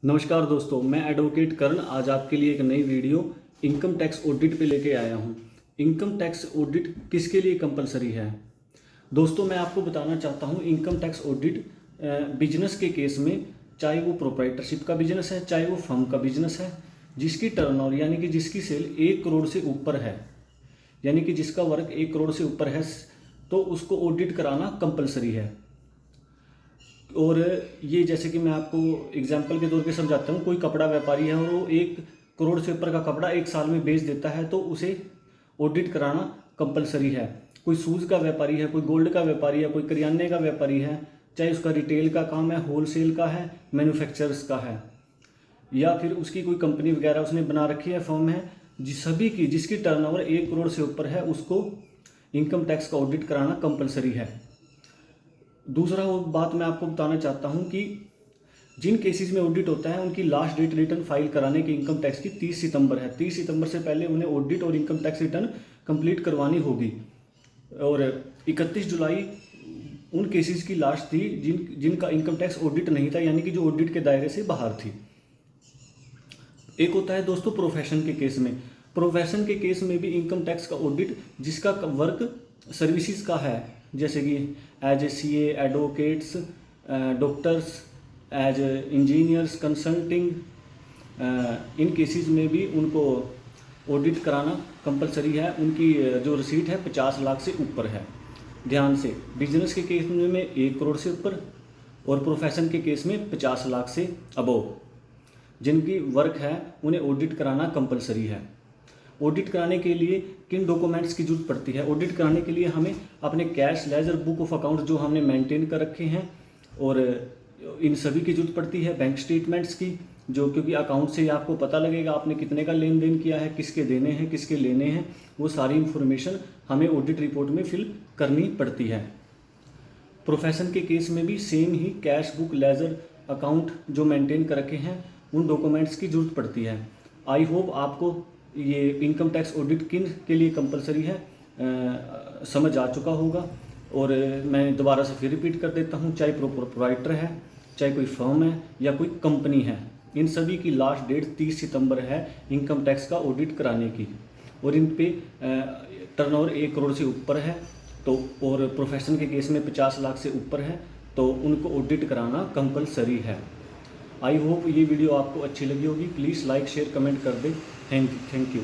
नमस्कार दोस्तों, मैं एडवोकेट करण आज आपके लिए एक नई वीडियो इनकम टैक्स ऑडिट पे लेके आया हूँ। इनकम टैक्स ऑडिट किसके लिए कंपलसरी है? दोस्तों, मैं आपको बताना चाहता हूँ इनकम टैक्स ऑडिट बिजनेस के केस में, चाहे वो प्रोप्राइटरशिप का बिजनेस है, चाहे वो फर्म का बिजनेस है, जिसकी टर्नओवर यानी कि जिसकी सेल 1 करोड़ से ऊपर है, यानी कि जिसका वर्क 1 करोड़ से ऊपर है, तो उसको ऑडिट कराना कंपलसरी है। और ये जैसे कि मैं आपको एग्जाम्पल के तौर पे समझाता हूँ, कोई कपड़ा व्यापारी है और वो 1 करोड़ से ऊपर का कपड़ा 1 साल में बेच देता है, तो उसे ऑडिट कराना कंपलसरी है। कोई शूज़ का व्यापारी है, कोई गोल्ड का व्यापारी है, कोई करियाने का व्यापारी है, चाहे उसका रिटेल का काम है, होलसेल का है, मैन्युफैक्चरर्स का है, या फिर उसकी कोई कंपनी वगैरह उसने बना रखी है, फर्म है, सभी की जिसकी टर्नओवर 1 करोड़ से ऊपर है, उसको इनकम टैक्स का ऑडिट कराना कंपलसरी है। दूसरा वो बात मैं आपको बताना चाहता हूँ कि जिन केसेस में ऑडिट होता है उनकी लास्ट डेट रिटर्न फाइल कराने की इनकम टैक्स की 30 सितंबर है। 30 सितंबर से पहले उन्हें ऑडिट और इनकम टैक्स रिटर्न कंप्लीट करवानी होगी। और 31 जुलाई उन केसेस की लास्ट थी जिनका इनकम टैक्स ऑडिट नहीं था, यानी कि जो ऑडिट के दायरे से बाहर थी। एक होता है दोस्तों प्रोफेशन के केस में। प्रोफेशन के केस में भी इनकम टैक्स का ऑडिट जिसका वर्क सर्विसेज का है, जैसे कि as a CA, advocates, doctors, as engineers, consulting, इन केसेस में भी उनको ऑडिट कराना कंपलसरी है। उनकी जो रिसीट है 50 लाख से ऊपर है। ध्यान से, बिजनेस के केस में 1 करोड़ से ऊपर और प्रोफेशन के केस में 50 लाख से अबोव जिनकी वर्क है उन्हें ऑडिट कराना कंपलसरी है। ऑडिट कराने के लिए किन डॉक्यूमेंट्स की जरूरत पड़ती है? ऑडिट कराने के लिए हमें अपने cash ledger book of account जो हमने मेंटेन कर रखे हैं, और इन सभी की जरूरत पड़ती है। बैंक स्टेटमेंट्स की, जो क्योंकि अकाउंट से आपको पता लगेगा आपने कितने का लेन देन किया है, किसके देने हैं, किसके लेने हैं, वो सारी इन्फॉर्मेशन हमें ऑडिट रिपोर्ट में फिल करनी पड़ती है। प्रोफेशन के केस में भी सेम ही कैश बुक, लेजर अकाउंट जो मेंटेन कर रखे हैं, उन डॉक्यूमेंट्स की जरूरत पड़ती है। आई होप आपको ये इनकम टैक्स ऑडिट किन के लिए कंपलसरी है समझ आ चुका होगा। और मैं दोबारा से फिर रिपीट कर देता हूँ, चाहे प्रोप्राइटर है, चाहे कोई फर्म है, या कोई कंपनी है, इन सभी की लास्ट डेट 30 सितंबर है इनकम टैक्स का ऑडिट कराने की। और इन पे टर्नओवर 1 करोड़ से ऊपर है तो, और प्रोफेशन के केस में 50 लाख से ऊपर है, तो उनको ऑडिट कराना कंपलसरी है। आई होप ये वीडियो आपको अच्छी लगी होगी। प्लीज़ लाइक, शेयर, कमेंट कर दें। Thank you.